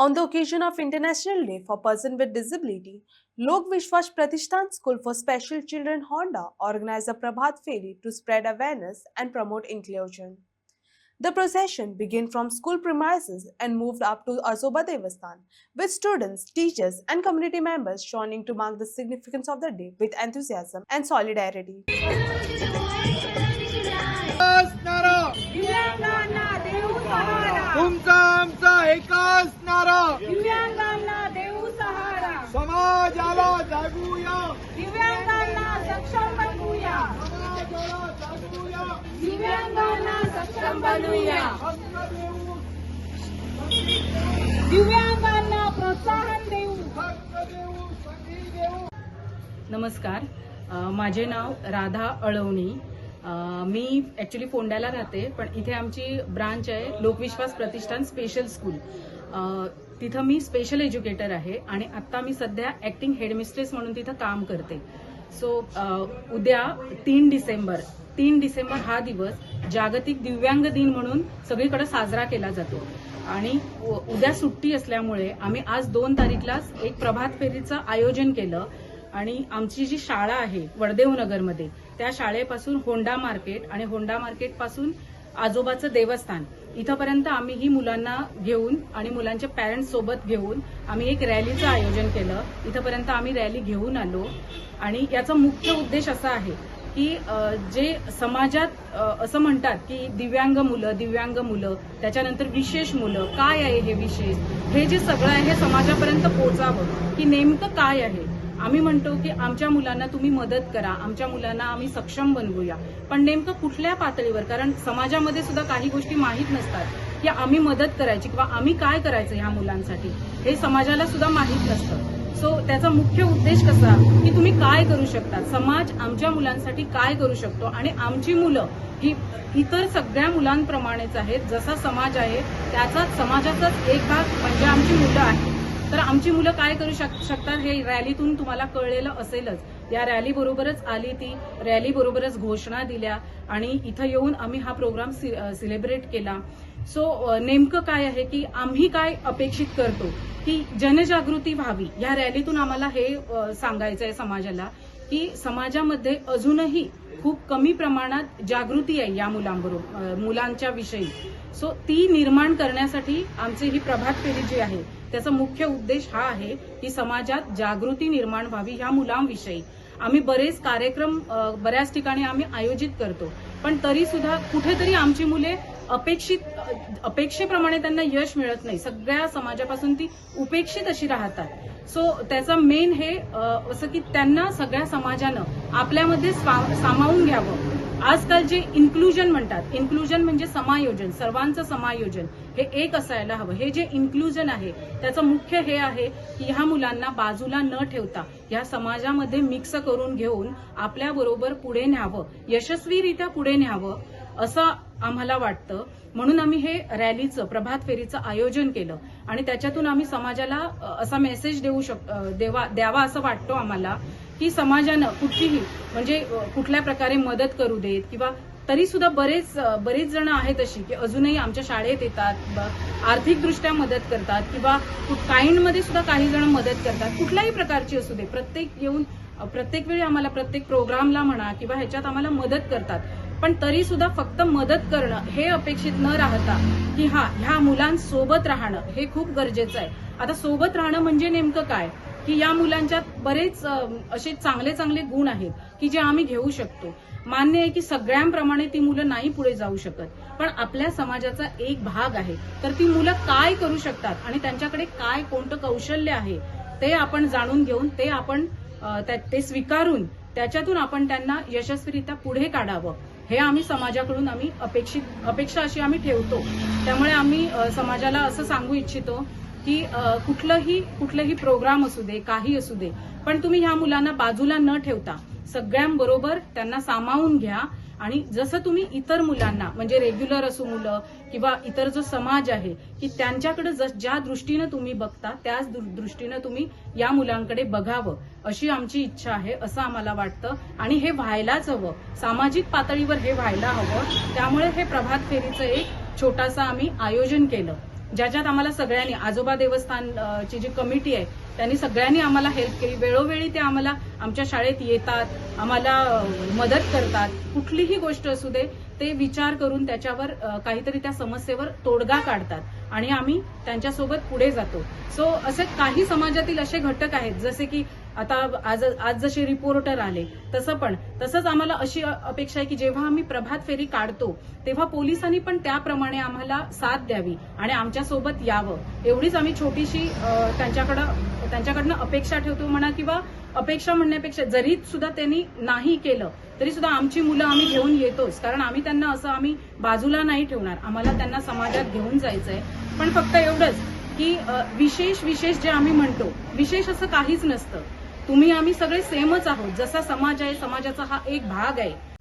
On the occasion of International Day for Persons with Disability, Lok Vishwas Pratishthan School for Special Children Honda organized a Prabhat Feri to spread awareness and promote inclusion. The procession began from school premises and moved up to Azoba Devasthan, with students, teachers, and community members joining to mark the significance of the day with enthusiasm and solidarity. तुमचा आमचा एकच नारा, दिव्यांगांना देऊ सहारा, समाजाला जागूया, दिव्यांगांना सक्षम बनवूया, समाजाला जागूया, दिव्यांगांना सक्षम बनवूया, हक्क देऊ, दिव्यांगांना प्रोत्साहन देऊ, हक्क देऊ, संधी देऊ. नमस्कार, माझे नाव राधा अळवणी. मी ॲक्च्युली फोंड्याला राहते, पण इथे आमची ब्रांच आहे लोकविश्वास प्रतिष्ठान स्पेशल स्कूल. तिथं मी स्पेशल एज्युकेटर आहे आणि आत्ता मी सध्या ॲक्टिंग हेडमिस्ट्रेस म्हणून तिथं काम करते. सो उद्या 3 डिसेंबर हा दिवस जागतिक दिव्यांग दिन म्हणून सगळीकडे साजरा केला जातो आणि उद्या सुट्टी असल्यामुळे आम्ही आज 2 तारीखलाच एक प्रभात फेरीचं आयोजन केलं आणि आमची जी शाळा आहे वडदेवनगरमध्ये, त्या शाळेपासून होंडा मार्केट आणि होंडा मार्केट पासून आजोबाचं देवस्थान इथंपर्यंत आम्ही ही मुलांना घेऊन आणि मुलांच्या पॅरेंट्स सोबत घेऊन आम्ही एक रॅलीचं आयोजन केलं. इथंपर्यंत आम्ही रॅली घेऊन आलो आणि याचा मुख्य उद्देश असा आहे की जे समाजात असं म्हणतात की दिव्यांग मुलं, त्याच्यानंतर विशेष मुलं, काय आहे हे विशेष, हे जे सगळं आहे हे समाजापर्यंत पोहोचावं की नेमकं काय आहे. आम्ही म्हणतो की आमच्या मुलांना तुम्ही मदत करा, आमच्या मुलांना आम्ही सक्षम बनवूया, पण नेमकं कुठल्या पातळीवर, कारण समाजामध्ये सुद्धा काही गोष्टी माहीत नसतात की आम्ही मदत करायची किंवा आम्ही काय करायचं ह्या मुलांसाठी, हे समाजाला सुद्धा माहीत नसतं. सो त्याचा मुख्य उद्देश कसा की तुम्ही काय करू शकता, समाज आमच्या मुलांसाठी काय करू शकतो आणि आमची मुलं ही इतर सगळ्या मुलांप्रमाणेच आहेत. जसा समाज आहे त्याचाच समाजाचाच एक भाग म्हणजे आमची मुलं आहेत. तर आमची मुलं काय करू शकतात हे रॅलीतून तुम्हाला कळलेलं असेलच. या रॅली बरोबरच आली, ती रॅली बरोबरच घोषणा दिल्या आणि इथं येऊन आम्ही हा प्रोग्राम सेलिब्रेट केला. सो नेमकं काय आहे की आम्ही काय अपेक्षित करतो की जनजागृती व्हावी. या रॅलीतून आम्हाला हे सांगायचं आहे समाजाला की समाजामध्ये अजूनही खूप कमी प्रमाणात जागृती आहे या मुलांच्या विषयी. सो ती निर्माण करण्यासाठी आमची ही प्रभात फेरी जी आहे त्याचा मुख्य उद्देश हा आहे की समाजात जागृती निर्माण व्हावी ह्या मुलांविषयी. आम्ही बरेच कार्यक्रम बऱ्याच ठिकाणी आम्ही आयोजित करतो, पण तरी सुद्धा कुठेतरी आमची मुले अपेक्षेप्रमाणे त्यांना यश मिळत नाही. सगळ्या समाजापासून ती उपेक्षित अशी राहतात. सो त्याचा मेन हे असं की त्यांना सगळ्या समाजानं आपल्यामध्ये सामावून घ्यावं. आजकाल जे इन्क्लुजन म्हणतात, इन्क्लुजन म्हणजे समायोजन, सर्वांचं समायोजन हे एक असायला हवं. हे जे इन्क्लुजन आहे त्याचं मुख्य हे आहे की ह्या मुलांना बाजूला न ठेवता ह्या समाजामध्ये मिक्स करून घेऊन आपल्याबरोबर पुढे न्यावं, यशस्वीरित्या पुढे न्यावं असं आम्हाला वाटतं. म्हणून आम्ही हे रॅलीचं, प्रभात फेरीचं आयोजन केलं आणि त्याच्यातून आम्ही समाजाला असा मेसेज द्यावा असं वाटतो आम्हाला की समाजानं कुठलीही म्हणजे कुठल्या प्रकारे मदत करू देत किंवा तरी सुद्धा बरेच जण आहेत अशी की अजूनही आमच्या शाळेत येतात, आर्थिकदृष्ट्या मदत करतात किंवा काइंडमध्ये सुद्धा काही जण मदत करतात, कुठल्याही प्रकारची असू दे. प्रत्येक वेळी आम्हाला प्रत्येक प्रोग्रामला म्हणा किंवा ह्याच्यात आम्हाला मदत करतात. पण तरी सुद्धा फक्त मदत करणं हे अपेक्षित न राहता की ह्या मुलांसोबत राहणं हे खूप गरजेचं आहे. आता सोबत राहणं म्हणजे नेमकं काय की या मुलांच्यात बरेच असे चांगले गुण आहेत की जे आम्ही घेऊ शकतो. मान्य आहे की सगळ्यांप्रमाणे ती मुलं नाही पुढे जाऊ शकत, पण आपल्या समाजाचा एक भाग आहे. तर ती मुलं काय करू शकतात आणि त्यांच्याकडे काय कोणतं कौशल्य आहे ते आपण जाणून घेऊन ते स्वीकारून त्याच्यातून आपण त्यांना यशस्वीरित्या पुढे काढावं, हे आम्ही समाजाकडून अपेक्षा अशी आम्ही ठेवतो. त्यामुळे आम्ही समाजाला असं सांगू इच्छितो की कुठलंही प्रोग्राम असू दे, काही असू दे, पण तुम्ही ह्या मुलांना बाजूला न ठेवता सगळ्यांबरोबर त्यांना सामावून घ्या आणि जसं तुम्ही इतर मुलांना म्हणजे रेग्युलर असू मुलं किंवा इतर जो समाज आहे की त्यांच्याकडे ज्या दृष्टीनं तुम्ही बघता त्याच दृष्टीनं तुम्ही या मुलांकडे बघावं अशी आमची इच्छा आहे, असं आम्हाला वाटतं. आणि हे व्हायलाच हवं, सामाजिक पातळीवर हे व्हायला हवं. त्यामुळे हे प्रभात फेरीचं एक छोटासा आम्ही आयोजन केलं. ज्याच्यात आम्हाला सगळ्यांनी आजोबा देवस्थान ची जी कमिटी आहे त्यांनी सगळ्यांनी आम्हाला हेल्प केली. वेळोवेळी ते आम्हाला आमच्या शाळेत येतात, आम्हाला मदत करतात. कुठलीही गोष्ट असू दे ते विचार करून त्याच्यावर काहीतरी त्या समस्येवर तोडगा काढतात आणि आम्ही त्यांच्यासोबत पुढे जातो. सो असे काही समाजातील असे घटक आहेत जसे की आता आज जसे रिपोर्टर आले तसंच आम्हाला अशी अपेक्षा आहे की जेव्हा आम्ही प्रभात फेरी काढतो तेव्हा पोलिसांनी पण त्याप्रमाणे आम्हाला साथ द्यावी आणि आमच्यासोबत यावं, एवढीच आम्ही छोटीशी त्यांच्याकडनं अपेक्षा ठेवतो म्हणा. किंवा अपेक्षा म्हणण्यापेक्षा जरी सुद्धा त्यांनी नाही केलं तरी सुद्धा आमची मुलं आम्ही घेऊन येतोच, कारण आम्ही त्यांना असं आम्ही बाजूला नाही ठेवणार. आम्हाला त्यांना समाजात घेऊन जायचंय. पण फक्त एवढंच की विशेष जे आम्ही म्हणतो, विशेष असं काहीच नसतं. आम्ही सगळे सेमच आहोत. जसा समाज आहे, समाजाचा हा एक भाग आहे.